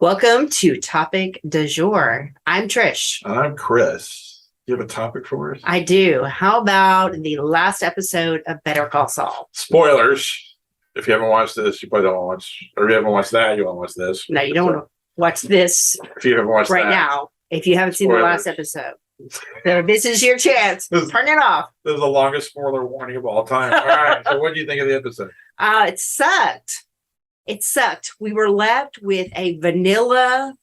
Welcome to Topic du Jour. I'm Trish. I'm Chris. You have a topic for us? I do. How about the last episode of Better Call Saul? Spoilers. If you haven't watched this, you probably don't want to watch, or if you haven't watched that, you want to watch this. No, you don't want to watch this If you haven't watched right that, now if you haven't seen the last episode. So this is your chance. Turn it off. This is the longest spoiler warning of all time. All right. So what do you think of the episode? It sucked. It sucked. We were left with a vanilla,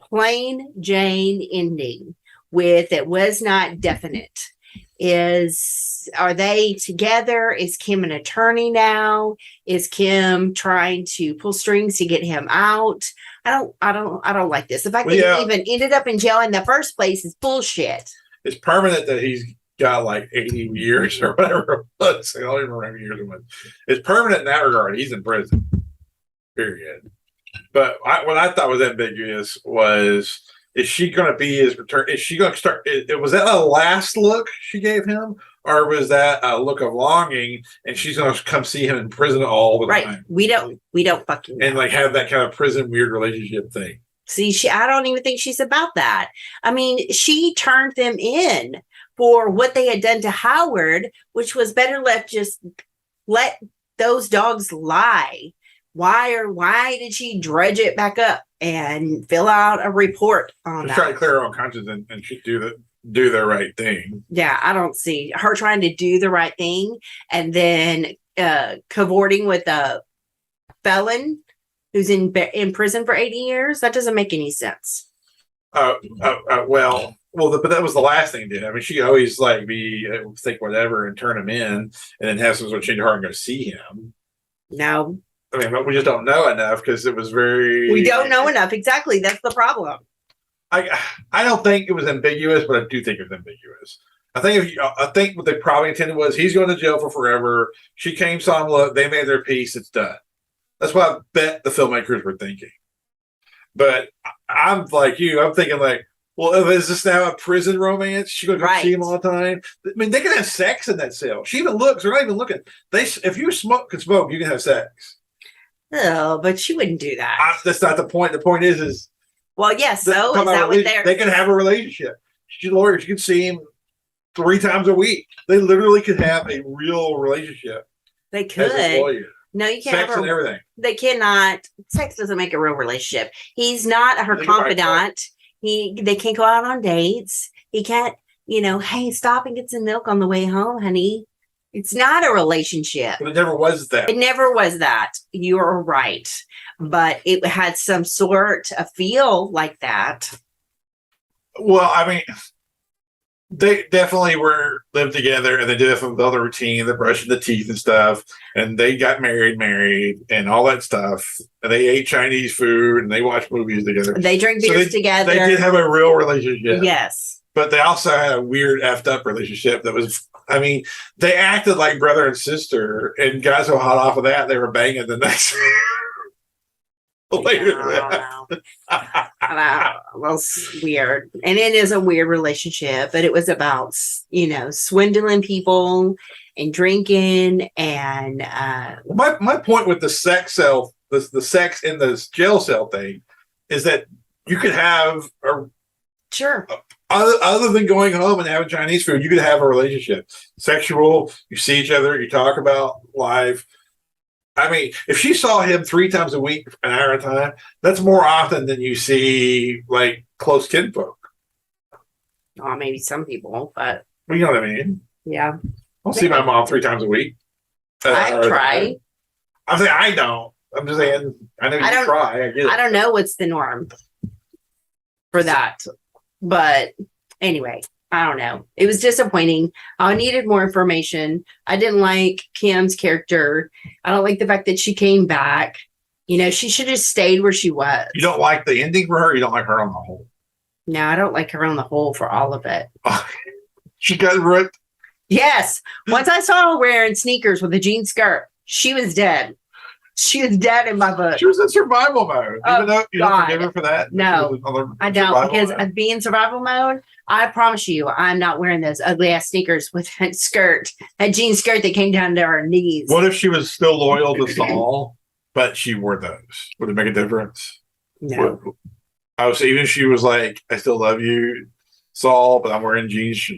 plain Jane ending with it was not definite. Are they together? Is Kim an attorney now? Is Kim trying to pull strings to get him out? I don't like this. The fact that he even ended up in jail in the first place is bullshit. It's permanent that he's got like 80 years or whatever it was. I don't even remember years it was. It's permanent in that regard. He's in prison. Period. But what I thought was ambiguous was, is she going to be his return? Is she going to start? Was that a last look she gave him? Or was that a look of longing and she's going to come see him in prison all the time? We don't fucking know. And like have that kind of prison weird relationship thing. See, I don't even think she's about that. I mean, she turned them in for what they had done to Howard, which was better left just let those dogs lie. Why did she dredge it back up and fill out a report on that? Try to clear her own conscience and she do the right thing. Yeah, I don't see her trying to do the right thing and then cavorting with a felon who's in prison for 80 years. That doesn't make any sense. But that was the last thing he did. I mean, she could always like think whatever and turn him in and then have some sort of change of heart and go see him. No. I mean, but we just don't know enough because it was we don't know enough. Exactly. That's the problem. I don't think it was ambiguous, but I do think it was ambiguous. I think what they probably intended was he's going to jail for forever. She came, saw him, look, they made their peace. It's done. That's what I bet the filmmakers were thinking. But I'm like you. I'm thinking like, well, is this now a prison romance? She's going to go see him all the time. I mean, they can have sex in that cell. She even looks. They're not even looking. If you can smoke, you can have sex. Oh, but she wouldn't do that. That's not the point. The point is well, yes. So is that what they can have a relationship. She's a lawyer. She can see him 3 times a week. They literally could have a real relationship. They could. As a lawyer. No, you can't. Sex and everything. They cannot. Sex doesn't make a real relationship. He's not her confidant. They can't go out on dates. He can't. Hey, stop and get some milk on the way home, honey. It's not a relationship. But it never was that. It never was that. You're right. But it had some sort of feel like that. Well, I mean, they definitely lived together and they did it with all the routine, the brushing the teeth and stuff. And they got married and all that stuff. And they ate Chinese food and they watched movies together. They drank beers together. They did have a real relationship. Yes. But they also had a weird effed up relationship that was, I mean, they acted like brother and sister, and guys were hot off of that. They were banging the next later. I don't know. Well, it's weird. And it is a weird relationship, but it was about, swindling people and drinking. And my point with the sex cell, the sex in the jail cell thing is that you could have sure. Other than going home and having Chinese food, you could have a relationship. Sexual, you see each other, you talk about life. I mean, if she saw him 3 times a week, an hour at a time, that's more often than you see like close kinfolk. Oh, maybe some people, but you know what I mean? Yeah. I'll see my mom 3 times a week. I try. I'm saying I don't. I'm just saying I know you try. I don't know what's the norm for that. But anyway, I don't know. It was disappointing. I needed more information. I didn't like Kim's character. I don't like the fact that she came back. She should have stayed where she was. You don't like the ending for her? You don't like her on the whole? No, I don't like her on the whole for all of it. She got ripped? Yes. Once I saw her wearing sneakers with a jean skirt, she was dead. She was dead in my book. She was in survival mode. Even though you don't forgive her for that? No, I don't. Because being in survival mode, I promise you, I'm not wearing those ugly ass sneakers with that skirt, that jean skirt that came down to her knees. What if she was still loyal to Saul, but she wore those? Would it make a difference? No. I was even she was like, "I still love you, Saul, but I'm wearing jeans."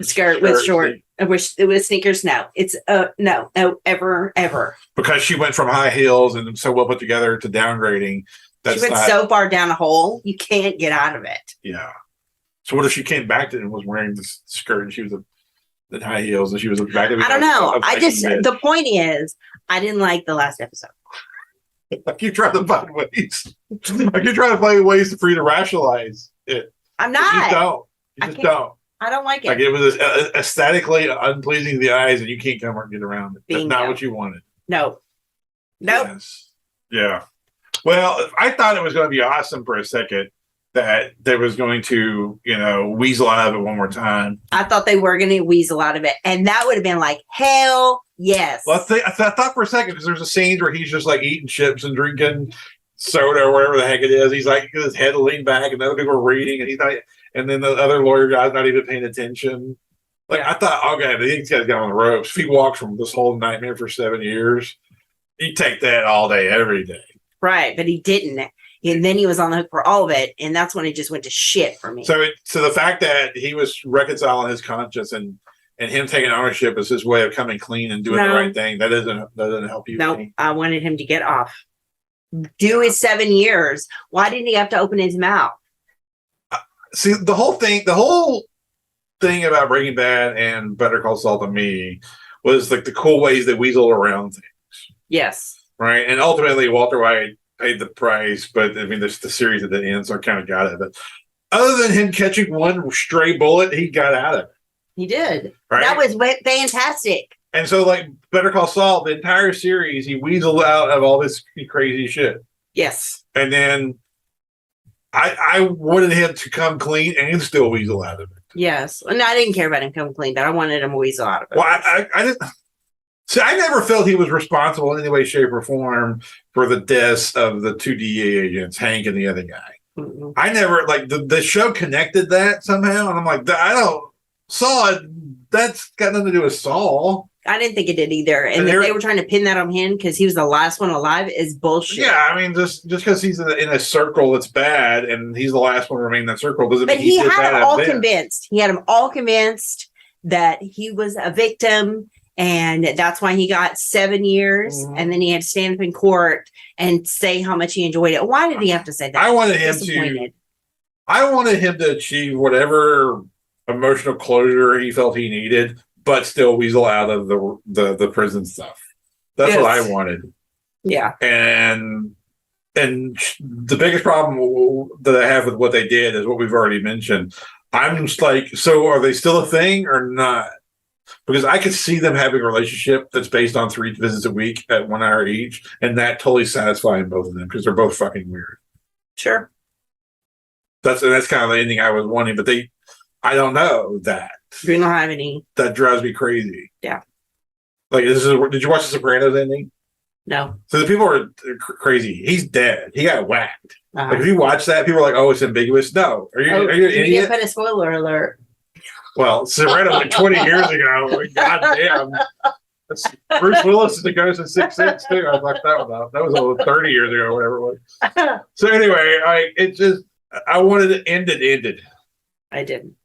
Skirt with short. I wish it was sneakers. No, it's no, ever. Because she went from high heels and so well put together to downgrading. She went so far down a hole, you can't get out of it. Yeah. So what if she came back to and was wearing this skirt and she was in high heels and she was back to I don't know. The point is, I didn't like the last episode. I keep trying to find ways. I keep trying to find ways for you to rationalize it. I'm not. You just don't. I don't like it. Like it was aesthetically unpleasing to the eyes, and you can't come or get around it. That's not what you wanted. No. Nope. Yes. Yeah. Well, I thought it was going to be awesome for a second that there was going to, weasel out of it one more time. I thought they were going to weasel out of it, and that would have been like, hell yes. Well, I thought for a second, because there's a scene where he's just like eating chips and drinking soda or whatever the heck it is. He's like, his head leaned back, and other people are reading, and he's not. And then the other lawyer guy's not even paying attention. Like, I thought, okay, I think this guy's got on the ropes. If he walks from this whole nightmare for 7 years, you take that all day, every day. Right, but he didn't. And then he was on the hook for all of it, and that's when it just went to shit for me. So the fact that he was reconciling his conscience and him taking ownership is his way of coming clean and doing the right thing, that doesn't help you. No, I wanted him to get off. Do his 7 years. Why didn't he have to open his mouth? See, the whole thing about Breaking Bad and Better Call Saul to me was like the cool ways that weasel around things. Yes. Right. And ultimately, Walter White paid the price, but I mean, there's the series at the end, so I kind of got it. But other than him catching one stray bullet, he got out of it. He did. Right? That was fantastic. And so, like Better Call Saul, the entire series, he weaseled out of all this crazy shit. Yes. And then I wanted him to come clean and still weasel out of it. Yes. And I didn't care about him coming clean, but I wanted him to weasel out of it. Well, I didn't. See, I never felt he was responsible in any way, shape, or form for the deaths of the two DEA agents, Hank and the other guy. Mm-hmm. I never, like, the show connected that somehow. And I'm like, Saul, that's got nothing to do with Saul. I didn't think it did either. And if they were trying to pin that on him because he was the last one alive is bullshit. Yeah, I mean, just because he's in a circle that's bad and he's the last one to remain in that circle doesn't mean he had them all convinced. He had them all convinced that he was a victim, and that's why he got 7 years. Mm-hmm. And then he had to stand up in court and say how much he enjoyed it. Why did he have to say that? I wanted him to achieve whatever emotional closure he felt he needed, but still weasel out of the prison stuff. That's what I wanted. Yeah. And the biggest problem that I have with what they did is what we've already mentioned. I'm just like, so are they still a thing or not? Because I could see them having a relationship that's based on 3 visits a week at 1 hour each, and that totally satisfying both of them because they're both fucking weird. Sure. That's kind of the ending I was wanting, but I don't know that. We don't have any. That drives me crazy. Yeah. Like, did you watch the Sopranos ending? No. So the people are crazy. He's dead. He got whacked. Uh-huh. Like, if you watch that, people are like, "Oh, it's ambiguous." No, are you an idiot? You put a spoiler alert. Well, Sopranos like 20 years ago. Like, God damn. That's Bruce Willis is the ghost of 6'6" too. I fucked that one up. That was over 30 years ago, whatever it was. So anyway, I wanted it ended. I didn't.